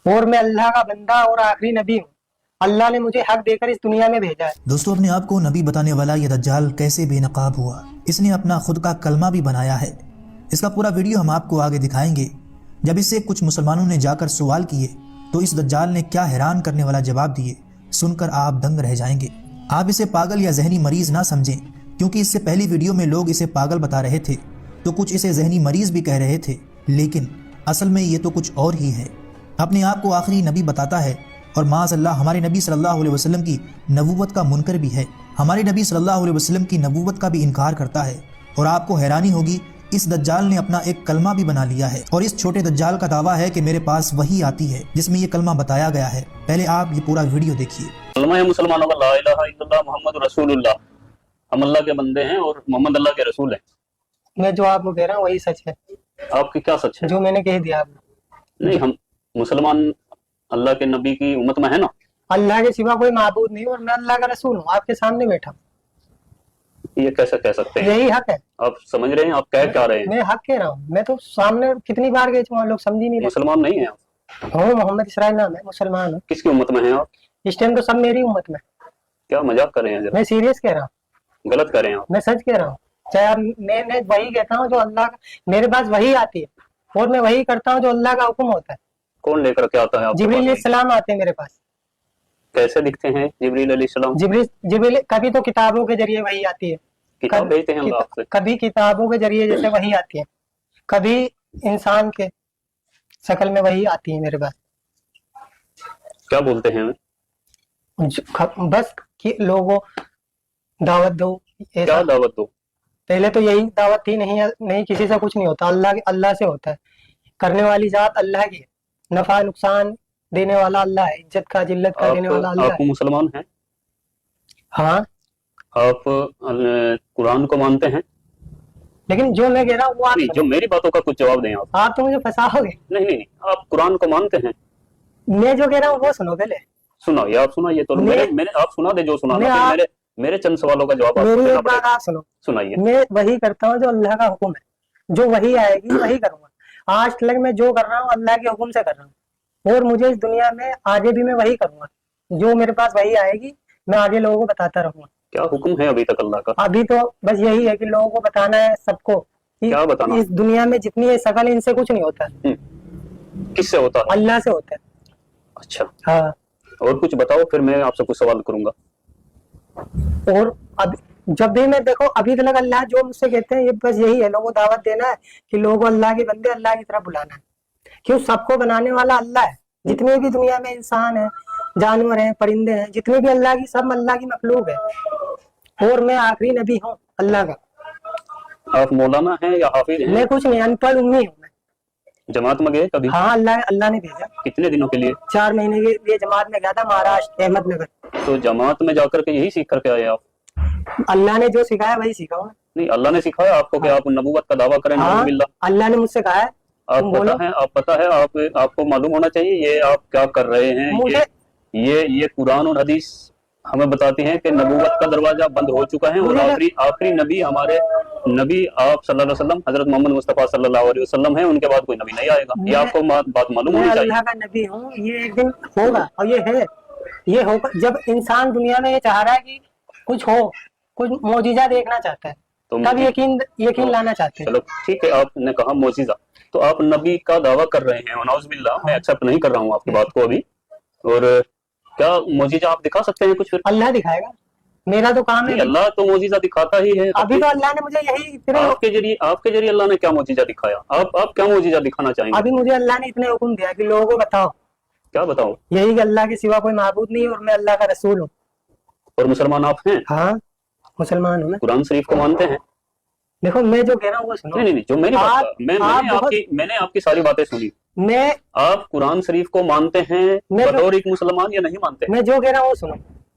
اور मैं अल्लाह का बंदा और आखिरी नबी हूँ। अल्लाह ने मुझे हक देकर इस दुनिया में भेजा है। दोस्तों, अपने आप को नबी बताने वाला ये दज्जाल कैसे बेनकाब हुआ, इसने अपना खुद का कलमा भी बनाया है। इसका पूरा वीडियो हम आपको आगे दिखाएंगे। जब इससे कुछ मुसलमानों ने जाकर सवाल किए तो इस दज्जाल ने क्या हैरान करने वाला जवाब दिए, सुनकर आप दंग रह जाएंगे। आप इसे पागल या जहनी मरीज ना समझें, क्योंकि इससे पहली वीडियो में लोग इसे पागल बता रहे थे तो कुछ इसे जहनी मरीज भी कह रहे थे, लेकिन असल में ये तो कुछ और ही है। अपने आप को आखिरी नबी बताता है और माज़अल्लाह हमारे नबी सल्लल्लाहु अलैहि वसल्लम की नबूवत का मुनकर भी है। हमारे नबी सल्लल्लाहु अलैहि वसल्लम की नबूवत का भी इनकार करता है। और आपको हैरानी होगी, इस दज्जाल ने अपना एक कलमा भी बना लिया है। और इस छोटे दज्जाल का दावा है कि मेरे पास वही आती है जिसमें ये कलमा बताया गया है। पहले आप ये पूरा वीडियो देखिए। कलमा है मुसलमानों का, ला इलाहा इल्लल्लाह मुहम्मद रसूलुल्लाह। हम अल्लाह के बंदे हैं और मोहम्मद अल्लाह के रसूल हैं। मैं जो आपको कह रहा हूँ वही सच है। आपकी क्या सच है? जो मैंने कह दिया आपको। नहीं, हम मुसलमान अल्लाह के नबी की उम्मत में है ना। अल्लाह के सिवा कोई माबूद नहीं और मैं अल्लाह का रसूल हूँ, आपके सामने बैठा हूँ। ये कैसे कह सकते हैं? यही हक है। आप समझ रहे हैं? आप कह क्या रहे हैं? मैं हक कह रहा हूँ। मैं तो सामने कितनी बार गए वहाँ, लोग समझ ही नहीं रहे। मुसलमान नहीं है आप? हूँ, मोहम्मद इसराइल नाम है, मुसलमान हूँ। किसकी उम्मत में हैं आप? इस टाइम तो सब मेरी उम्मत में। क्या मजाक कर रहे हैं? जरा मैं सीरियस कह रहा हूँ, गलत कर रहे हैं आप। मैं सच कह रहा हूँ। चाहे आप मैं वही कहता हूँ जो अल्लाह का, मेरे पास वही आती है और मैं वही करता हूँ जो अल्लाह का हुक्म होता है। कौन लेकर के आता है आपके जिब्रील पास? अलैहिस्सलाम आते हैं मेरे पास। कैसे दिखते हैं जिब्रील अलैहिस्सलाम? जिब्रील कभी तो किताबों के जरिए वही आती है, किताब भेजते हैं अल्लाह आपसे? कभी किताबों के जरिए जैसे वही आती है, कभी इंसान के शक्ल में वही आती है मेरे पास। क्या बोलते हैं? बस कि लोगों दावत दो। क्या दावत दो? पहले तो यही दावत थी, नहीं किसी से कुछ नहीं होता, अल्लाह से होता है। करने वाली जात अल्लाह की है, नफा नुकसान देने वाला अल्लाह है, इज्जत का जिल्लत का देने वाला अल्लाह आप है। मुसलमान हैं? हाँ, आप कुरान को मानते हैं? लेकिन जो मैं कह रहा हूँ वो आप नहीं, जो मेरी बातों का कुछ जवाब दें आप। आप तो मुझे फंसाओगे। नहीं नहीं, आप कुरान को मानते हैं? मैं जो कह रहा हूँ वो सुनो पहले। सुनाइए, आप सुनाइए तो। मेरे आप सुना दे जो सुनाना है। मेरे चंद सवालों का जवाब आपको मेरी देना एक बात पड़ेगा। आप सुनो। सुनाइए। मैं वही करता हूँ जो अल्लाह का हुक्म है, जो वही आएगी वही करूंगा। आज तक मैं जो कर रहा हूँ अल्लाह के हुक्म से कर रहा हूँ और मुझे इस दुनिया में आगे भी मैं वही करूंगा। जो मेरे पास वही आएगी मैं आगे लोगों को बताता रहूंगा। क्या हुक्म है अभी तक अल्लाह का? अभी तो बस यही है कि लोगों को बताना है सबको कि क्या बताना? इस दुनिया में जितनी ये शकल है इनसे कुछ नहीं होता। किससे होता है? अल्लाह से होता है। अच्छा, हाँ, और कुछ बताओ, फिर मैं आपसे कुछ सवाल करूंगा। और अब जब भी मैं देखो अभी तक अल्लाह जो मुझसे कहते हैं ये बस यही है, लोगों को दावत देना है कि लोगों को अल्लाह के बंदे अल्लाह की तरफ बुलाना है। क्यों? सबको बनाने वाला अल्लाह है। जितने भी दुनिया में इंसान है, जानवर हैं, परिंदे हैं, जितने भी अल्लाह की, सब अल्लाह की मखलूक है और मैं आखिरी नबी हूँ अल्लाह का। आप मौलाना हैं या हाफिज हैं? मैं कुछ नहीं, अनपढ़ उम्मी हूँ मैं। जमात में गए कभी? हाँ, अल्लाह ने भेजा। कितने दिनों के लिए? 4 महीने के लिए जमात में गया था, महाराष्ट्र अहमदनगर। तो जमात में जाकर के यही सीख करके आए आप? अल्लाह ने जो सिखाया वही सीखा हूँ। नहीं, अल्लाह ने सिखाया आपको कि आप नबूवत का दावा करें? हाँ, अल्लाह ने मुझसे कहा है। आप पता है आपको मालूम होना चाहिए ये आप क्या कर रहे हैं। ये कुरान और हदीस हमें बताती हैं कि नबूवत का दरवाजा बंद हो चुका है और आखिरी नबी हमारे नबी आप सल्लल्लाहु अलैहि वसल्लम हजरत मोहम्मद मुस्तफा सल्लल्लाहु अलैहि वसल्लम है। उनके बाद कोई नबी नहीं आएगा। ये आपको बात मालूम होनी चाहिए। अल्लाह का नबी हूँ, ये एक दिन होगा और ये है, ये होगा। जब इंसान दुनिया में ये चाह रहा है कि कुछ हो, कुछ मौजिजा देखना चाहता है, तब यकीन लाना चाहते हैं। चलो ठीक है, आपने कहा मौजिजा, तो आप नबी का दावा कर रहे हैं। नौजुबिल्लाह, मैं एक्सेप्ट नहीं कर रहा हूँ आपकी बात को अभी। और क्या मौजिजा आप दिखा सकते हैं कुछ? फिर अल्लाह दिखाएगा, मेरा तो काम है। अल्लाह तो मौजिजा दिखाता ही है। अभी तो अल्लाह ने मुझे यही आपके जरिए अल्लाह ने क्या मौजिजा दिखाया? आप क्या मौजिजा दिखाना चाहेंगे? अभी मुझे अल्लाह ने इतने हुक्म दिया कि लोगों को बताओ। क्या बताओ? यही कि अल्लाह के सिवा कोई माबूद नहीं और मैं अल्लाह का रसूल हूँ। और मुसलमान आप हैं? हाँ, मुसलमान हूँ मैं। कुरान शरीफ को मानते हैं? देखो मैं जो कह रहा हूँ वो सुनो। नहीं, जो मेरी बात, मैंने आपकी सारी बातें सुनी। आप कुरान शरीफ को मानते हैं बतौर एक मुसलमान या नहीं मानते? मैं जो कह रहा हूँ वो सुनो।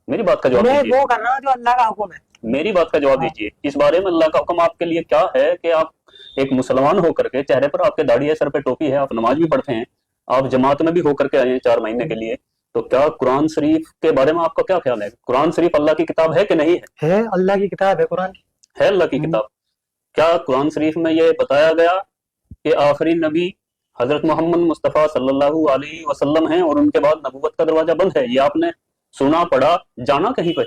मेरी बात का जवाब दीजिए। मैं वो कर रहा हूँ जो अल्लाह का हुक्म है। मेरी बात का जवाब दीजिए। इस बारे में अल्लाह का हुक्म आपके लिए क्या है कि आप एक मुसलमान होकर के, चेहरे पर आपके दाढ़ी है, सर पे टोपी है, आप नमाज भी पढ़ते हैं, आप जमात में भी होकर के आए हैं 4 महीने के लिए, तो क्या कुरान शरीफ के बारे में आपका क्या ख्याल है? कुरान शरीफ अल्लाह की किताब है कि नहीं है? है, अल्लाह की किताब है। कुरान है अल्लाह की किताब। क्या कुरान शरीफ में ये बताया गया कि आखिरी नबी हजरत मोहम्मद मुस्तफ़ा सल्लल्लाहु अलैहि वसल्लम हैं और उनके बाद नबूवत का दरवाजा बंद है। ये आपने सुना, पढ़ा, जाना कहीं पर?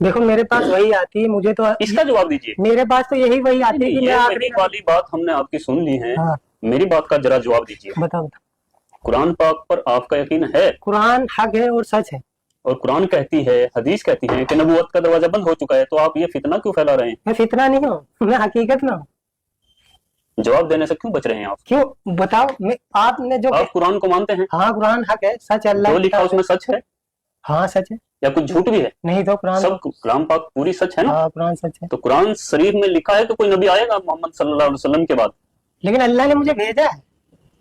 देखो मेरे पास वही आती है, मुझे तो इसका जवाब दीजिए। मेरे पास तो यही वही आती है कि मैं ये आखिरी मेरी वाली बात हमने आपकी सुन ली है। हाँ। मेरी बात का जरा जवाब दीजिए। बताओ बताओ। कुरान पाक पर आपका यकीन है? कुरान हक है और सच है। और कुरान कहती है, हदीस कहती है कि नबूवत का दरवाजा बंद हो चुका है, तो आप ये फितना क्यों फैला रहे हैं? मैं फितना नहीं हूँ, मैं हकीकत में हूँ। जवाब देने से क्यों बच रहे हैं आप? क्यों बताओ? आपने जो आप कुरान को मानते हैं? हाँ कुरान हक है, सच है, अल्लाह जो की लिखा किताब है। उसमें सच है हाँ सच है। या कुछ झूठ भी है? नहीं तो कुरान सब कुरान पाक पूरी सच है ना? हाँ कुरान सच है। तो कुरान शरीफ में लिखा है कि कोई नबी आएगा मोहम्मद सल्लल्लाहु अलैहि वसल्लम के बाद? लेकिन अल्लाह ने मुझे भेजा है,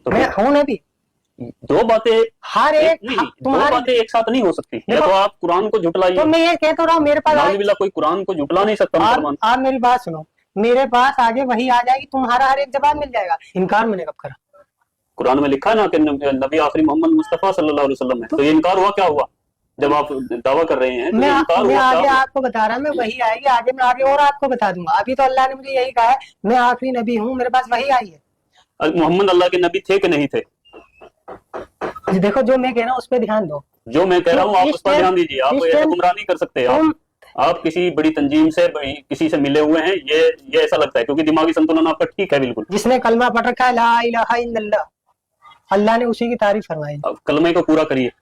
तो मैं हूँ नबी। दो बातें हर एक नहीं, दो तुम्हारी बातें एक साथ नहीं हो सकती। या देखो, तो आप कुरान को झुटलाइए। तो मैं ये कहता रहा हूँ, मेरे पास नाउजुबिल्लाह, कोई कुरान को झुटला नहीं सकता मुसलमान। आप मेरी बात सुनो, मेरे पास आगे वही आ जाएगी, तुम्हारा हर एक जवाब मिल जाएगा। इनकार मैंने कब करा? कुरान में लिखा है ना कि नबी आखिरी मोहम्मद मुस्तफ़ा सल्लल्लाहु अलैहि वसल्लम है। तो ये इनकार हुआ? क्या हुआ जब आप दावा कर रहे हैं? तो मैं इनकार मैं हुआ आगे क्या? आपको बता रहा, मैं वही आएगी आगे, मैं आगे और आपको बता दूंगा। अभी तो अल्लाह ने मुझे यही कहा है, मैं आखिरी नबी हूँ, मेरे पास वही आई है। मोहम्मद अल्लाह के नबी थे कि नहीं थे? देखो जो मैं कह रहा हूँ उस पर ध्यान दो। जो मैं कह रहा हूँ आप इस उस पर टाइम- ध्यान दीजिए। आप इस ऐसे टाइम- गुमराह नहीं कर सकते। तुम- आप किसी बड़ी तंजीम से, किसी से मिले हुए हैं, ये ऐसा लगता है, क्योंकि दिमागी संतुलन आपका ठीक है बिल्कुल। जिसने कलमा पढ़ रखा है ला इलाहा इल्लल्लाह, अल्लाह ने उसी की तारीफ फरमाई। अब कलमे को पूरा करिए।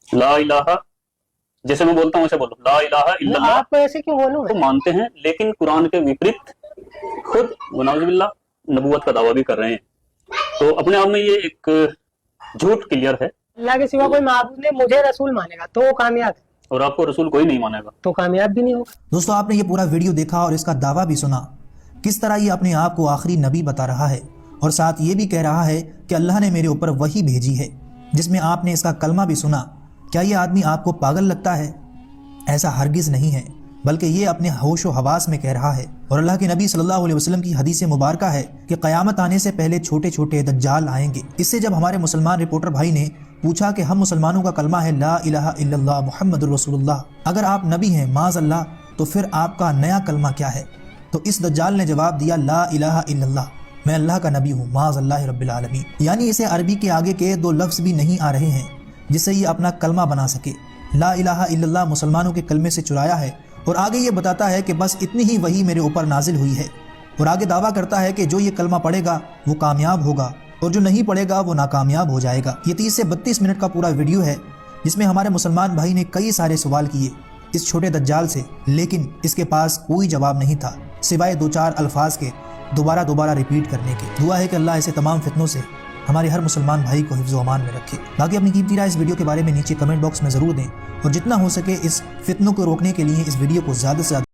ला इलाहा, जैसे मैं बोलता हूँ वैसे बोलो, ला इलाहा इल्लल्लाह। आपको ऐसे क्यों बोलूं तो मैं? मानते हैं, लेकिन कुरान के विपरीत खुद नाउजुबिल्लाह नबूवत का दावा भी कर रहे हैं। तो अपने आप में ये एक झूठ क्लियर है। अल्लाह के सिवा कोई माबूद नहीं, मुझे रसूल मानेगा तो वो कामयाब है, और आपको रसूल कोई नहीं मानेगा तो कामयाब भी नहीं होगा। दोस्तों, आपने ये पूरा वीडियो देखा और इसका दावा भी सुना, किस तरह ये अपने आप को आखिरी नबी बता रहा है और साथ ये भी कह रहा है कि अल्लाह ने मेरे ऊपर वही भेजी है, जिसमें आपने इसका कलमा भी सुना। क्या ये आदमी आपको पागल लगता है? ऐसा हरगिज नहीं है, बल्कि ये अपने होश व हवास में कह रहा है। और अल्लाह के नबी सल्लल्लाहु अलैहि वसल्लम की हदीस मुबारका है कि क़यामत आने से पहले छोटे छोटे दज्जाल आएंगे। इससे जब हमारे मुसलमान रिपोर्टर भाई ने पूछा कि हम मुसलमानों का कलमा है ला इलाहा इल्लल्लाह मुहम्मदुर रसूलुल्लाह, अगर आप नबी हैं माज़अल्लाह, तो फिर आपका नया कलमा क्या है? तो इस दज्जाल ने जवाब दिया ला इलाहा इल्लल्लाह, मैं अल्लाह का नबी हूँ माज़अल्लाह रब्बिल आलमीन। यानी इसे अरबी के आगे के दो लफ्ज़ भी नहीं आ रहे हैं जिससे ये अपना कलमा बना सके। ला इलाहा इल्लल्लाह मुसलमानों के कलमे से चुराया है और आगे ये बताता है कि बस इतनी ही वही मेरे ऊपर नाजिल हुई है। और आगे दावा करता है कि जो ये कलमा पढ़ेगा वो कामयाब होगा और जो नहीं पढ़ेगा वो नाकामयाब हो जाएगा। ये 30 से 32 मिनट का पूरा वीडियो है जिसमें हमारे मुसलमान भाई ने कई सारे सवाल किए इस छोटे दज्जाल से, लेकिन इसके पास कोई जवाब नहीं था सिवाय 2-4 अल्फाज के दोबारा रिपीट करने के। दुआ है कि अल्लाह ऐसे तमाम फितनों से हमारे हर मुसलमान भाई को हिफ्ज़ व अमान में रखे। बाकी अपनी कीमती राय इस वीडियो के बारे में नीचे कमेंट बॉक्स में ज़रूर दें और जितना हो सके इस फितनों को रोकने के लिए इस वीडियो को ज़्यादा से ज़्यादा